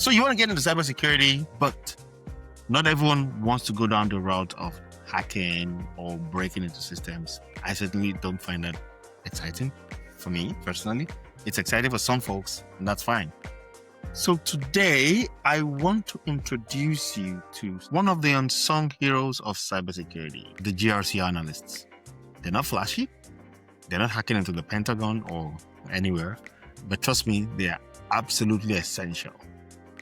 So you want to get into cybersecurity, but not everyone wants to go down the route of hacking or breaking into systems. I certainly don't find that exciting for me personally. It's exciting for some folks, and that's fine. So today, I want to introduce you to one of the unsung heroes of cybersecurity, the GRC Analysts. They're not flashy. They're not hacking into the Pentagon or anywhere, but trust me, they are absolutely essential.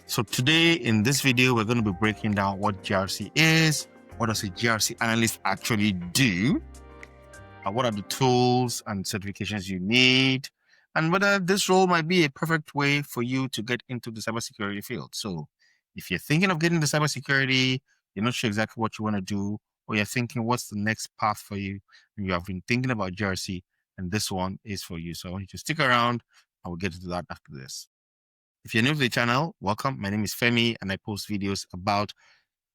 So today in this video, we're going to be breaking down what GRC is, what does a GRC analyst actually do, what are the tools and certifications you need, and whether this role might be a perfect way for you to get into the cybersecurity field. So if you're thinking of getting into cybersecurity, you're not sure exactly what you want to do, or you're thinking what's the next path for you, and you have been thinking about GRC, and this one is for you. So I want you to stick around, and we'll get into that after this. If you're new to the channel, welcome. My name is Femi, and I post videos about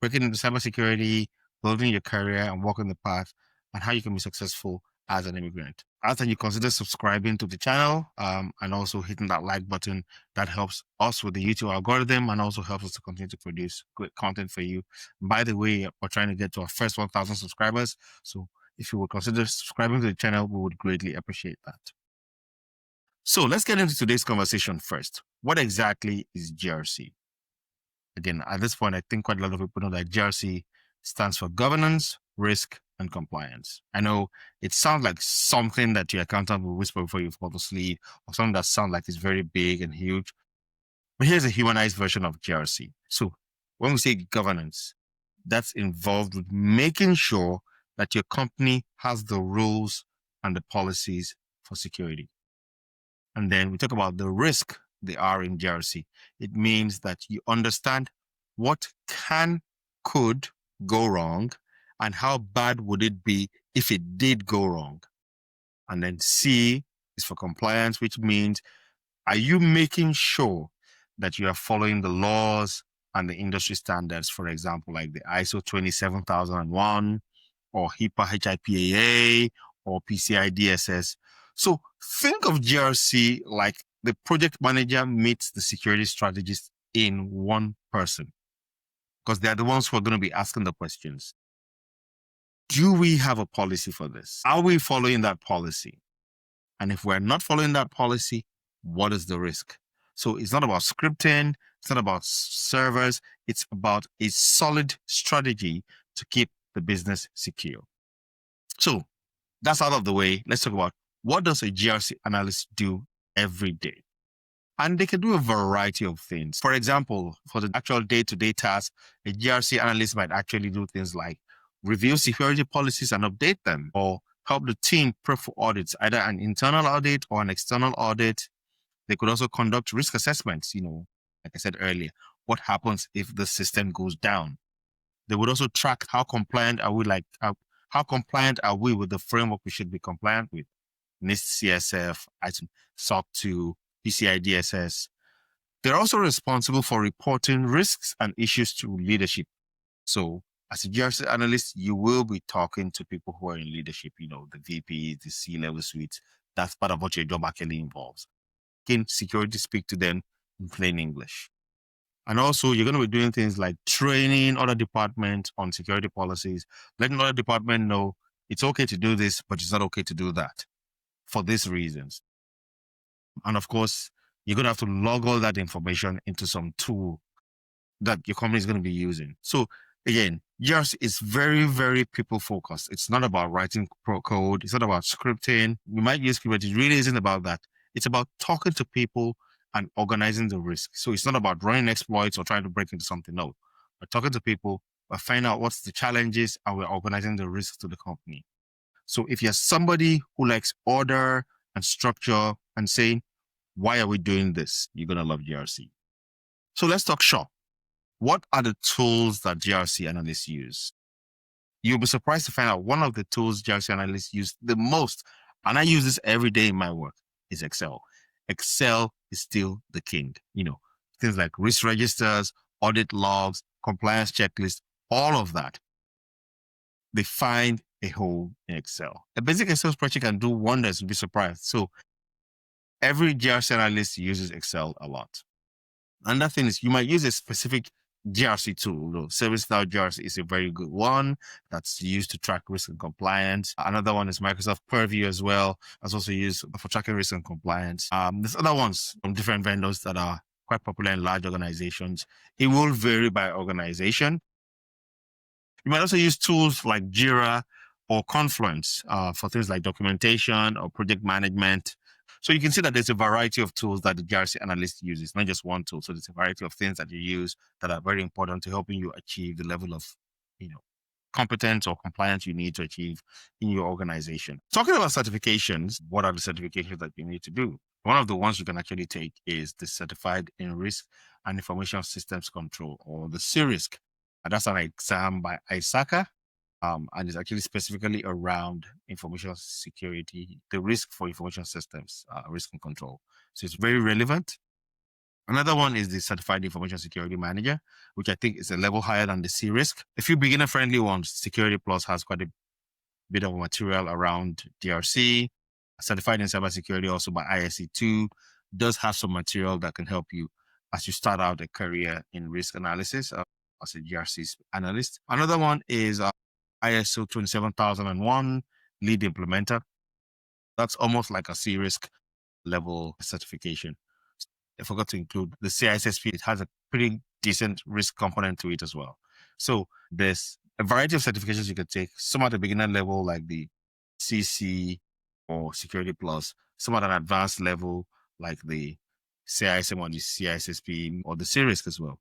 breaking into cybersecurity, building your career, and walking the path, and how you can be successful as an immigrant. After you consider subscribing to the channel and also hitting that like button, that helps us with the YouTube algorithm and also helps us to continue to produce great content for you. By the way, we're trying to get to our first 1,000 subscribers. So if you would consider subscribing to the channel, we would greatly appreciate that. So let's get into today's conversation first. What exactly is GRC? Again, at this point, I think quite a lot of people know that GRC stands for governance, risk, and compliance. I know it sounds like something that your accountant will whisper before you fall asleep, or something that sounds like it's very big and huge. But here's a humanized version of GRC. So when we say governance, that's involved with making sure that your company has the rules and the policies for security. And then we talk about the risk they are in GRC. It means that you understand what could go wrong and how bad would it be if it did go wrong. And then C is for compliance, which means, are you making sure that you are following the laws and the industry standards, for example, like the ISO 27001 or HIPAA HIPAA or PCI DSS. So think of GRC like the project manager meets the security strategist in one person, because they're the ones who are going to be asking the questions. Do we have a policy for this? Are we following that policy? And if we're not following that policy, what is the risk? So it's not about scripting. It's not about servers. It's about a solid strategy to keep the business secure. So that's out of the way. Let's talk about what does a GRC analyst do every day? And they can do a variety of things. For example, for the actual day-to-day task, a GRC analyst might actually do things like review security policies and update them, or help the team prep for audits, either an internal audit or an external audit. They could also conduct risk assessments, like I said earlier, what happens if the system goes down. They would also track how compliant are we with the framework we should be compliant with. NIST CSF, SOC 2, PCI DSS. They're also responsible for reporting risks and issues to leadership. So as a GRC analyst, you will be talking to people who are in leadership, the VPs, the C-level suites. That's part of what your job actually involves. Can security speak to them in plain English? And also, you're going to be doing things like training other departments on security policies, letting other departments know it's okay to do this, but it's not okay to do that for these reasons. And of course, you're going to have to log all that information into some tool that your company is going to be using. So again, GRC is very, very people focused. It's not about writing code. It's not about scripting. You might use people, but it really isn't about that. It's about talking to people and organizing the risk. So it's not about running exploits or trying to break into something. No, we're talking to people, we're finding out what's the challenges, and we're organizing the risks to the company. So if you're somebody who likes order and structure and saying, why are we doing this? You're going to love GRC. So let's talk shop. What are the tools that GRC analysts use? You'll be surprised to find out one of the tools GRC analysts use the most, and I use this every day in my work, is Excel. Excel is still the king. Things like risk registers, audit logs, compliance checklists, all of that. They find a hole in Excel. A basic Excel spreadsheet can do wonders. You'll be surprised. So every GRC analyst uses Excel a lot. Another thing is you might use a specific GRC tool. ServiceNow GRC is a very good one that's used to track risk and compliance. Another one is Microsoft Purview as well. That's also used for tracking risk and compliance. There's other ones from different vendors that are quite popular in large organizations. It will vary by organization. You might also use tools like Jira or Confluence for things like documentation or project management. So you can see that there's a variety of tools that the GRC analyst uses, not just one tool. So there's a variety of things that you use that are very important to helping you achieve the level of, competence or compliance you need to achieve in your organization. Talking about certifications, what are the certifications that you need to do? One of the ones you can actually take is the Certified in Risk and Information Systems Control, or the CIRISC. And that's an exam by ISACA. And it's actually specifically around information security, the risk for information systems, risk and control. So it's very relevant. Another one is the Certified Information Security Manager, which I think is a level higher than the CIRISC. A few beginner-friendly ones. Security Plus has quite a bit of material around GRC. Certified in Cybersecurity, also by ISC2, does have some material that can help you as you start out a career in risk analysis as a GRC analyst. Another one is ISO 27001 lead implementer. That's almost like a CIRISC level certification. I forgot to include the CISSP. It has a pretty decent risk component to it as well. So there's a variety of certifications you could take. Some at the beginner level, like the CC or Security Plus. Some at an advanced level, like the CISM or the CISSP or the CIRISC as well.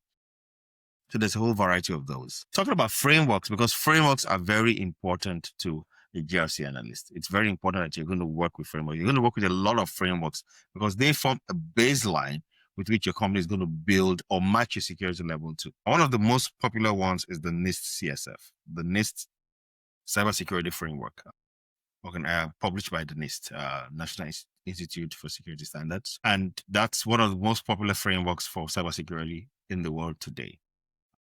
So there's a whole variety of those. Talking about frameworks, because frameworks are very important to a GRC analyst. It's very important that you're going to work with frameworks. You're going to work with a lot of frameworks because they form a baseline with which your company is going to build or match your security level to. One of the most popular ones is the NIST CSF, the NIST Cybersecurity Framework, published by the NIST, National Institute for Security Standards. And that's one of the most popular frameworks for cybersecurity in the world today.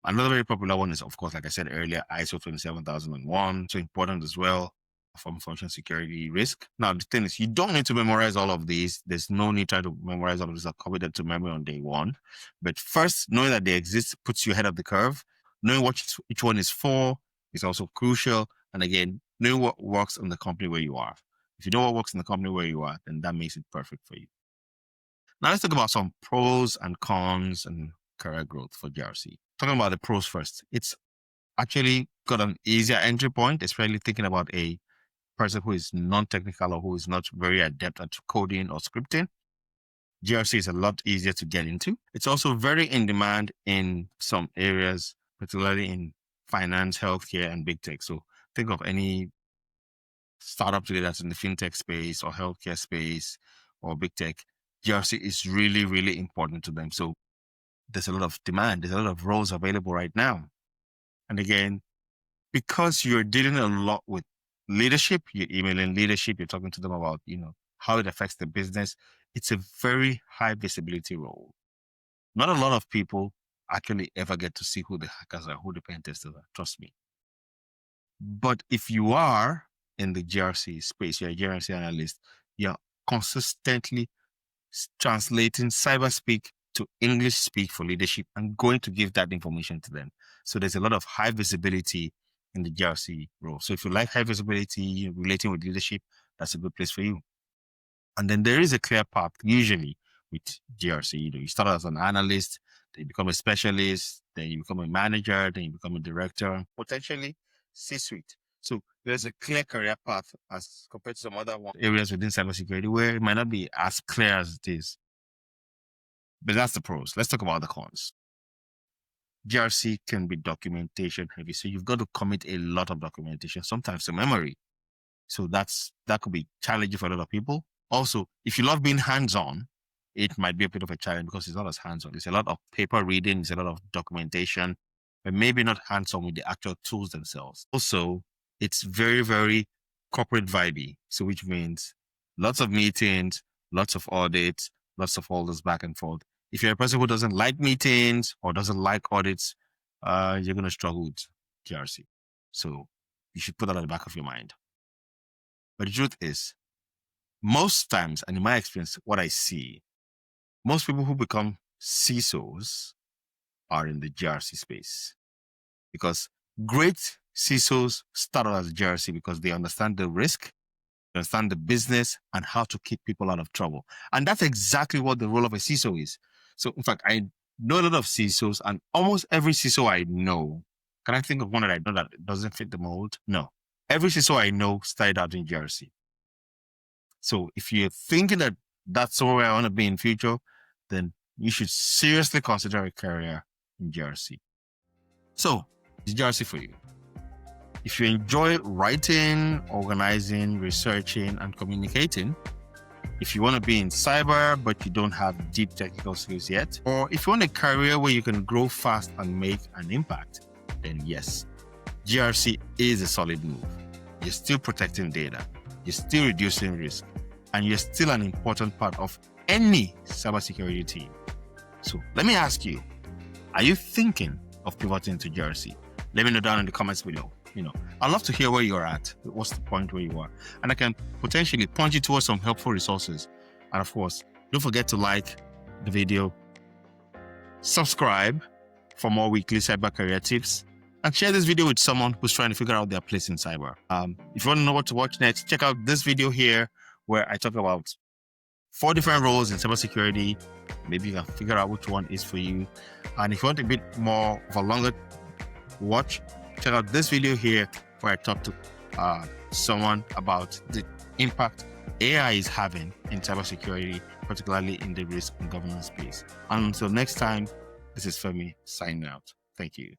Another very popular one is, of course, like I said earlier, ISO 27001. So important as well for information security risk. Now, the thing is, you don't need to memorize all of these. There's no need to try to memorize all of these or copy them to memory on day one. But first, knowing that they exist puts you ahead of the curve. Knowing what each one is for is also crucial. And again, knowing what works in the company where you are. If you know what works in the company where you are, then that makes it perfect for you. Now, let's talk about some pros and cons and career growth for GRC. Talking about the pros first, it's actually got an easier entry point, especially thinking about a person who is non-technical or who is not very adept at coding or scripting. GRC is a lot easier to get into. It's also very in demand in some areas, particularly in finance, healthcare, and big tech. So think of any startup today that's in the fintech space or healthcare space or big tech. GRC is really, really important to them. So there's a lot of demand. There's a lot of roles available right now. And again, because you're dealing a lot with leadership, you're emailing leadership, you're talking to them about, how it affects the business. It's a very high visibility role. Not a lot of people actually ever get to see who the hackers are, who the pen testers are. Trust me. But if you are in the GRC space, you're a GRC analyst, you're consistently translating cyber speak to English speak for leadership and going to give that information to them. So there's a lot of high visibility in the GRC role. So if you like high visibility, relating with leadership, that's a good place for you. And then there is a clear path, usually with GRC. You start as an analyst, then you become a specialist, then you become a manager, then you become a director, potentially C-suite. So there's a clear career path as compared to some other areas within cybersecurity where it might not be as clear as it is. But that's the pros. Let's talk about the cons. GRC can be documentation heavy. So you've got to commit a lot of documentation, sometimes to memory. So that could be challenging for a lot of people. Also, if you love being hands-on, it might be a bit of a challenge because it's not as hands-on. There's a lot of paper reading, there's a lot of documentation, but maybe not hands-on with the actual tools themselves. Also, it's very, very corporate vibey. So which means lots of meetings, lots of audits, lots of all this back and forth. If you're a person who doesn't like meetings or doesn't like audits, you're going to struggle with GRC. So you should put that at the back of your mind. But the truth is, most times, and in my experience, what I see, most people who become CISOs are in the GRC space, because great CISOs start out as GRC because they understand the risk, they understand the business, and how to keep people out of trouble. And that's exactly what the role of a CISO is. So, in fact, I know a lot of CISOs, and almost every CISO I know, can I think of one that I know that doesn't fit the mold? No. Every CISO I know started out in GRC. So if you're thinking that that's where I want to be in future, then you should seriously consider a career in GRC. So, it's GRC for you. If you enjoy writing, organizing, researching, and communicating, if you want to be in cyber, but you don't have deep technical skills yet, or if you want a career where you can grow fast and make an impact, then yes, GRC is a solid move. You're still protecting data, you're still reducing risk, and you're still an important part of any cybersecurity team. So let me ask you, are you thinking of pivoting to GRC? Let me know down in the comments below. I'd love to hear where you're at. What's the point where you are? And I can potentially point you towards some helpful resources. And of course, don't forget to like the video, subscribe for more weekly cyber career tips, and share this video with someone who's trying to figure out their place in cyber. If you want to know what to watch next, check out this video here where I talk about 4 different roles in cybersecurity. Maybe you can figure out which one is for you. And if you want a bit more of a longer watch, check out this video here where I talk to someone about the impact AI is having in cybersecurity, particularly in the risk and governance space. And until next time, this is Femi signing out. Thank you.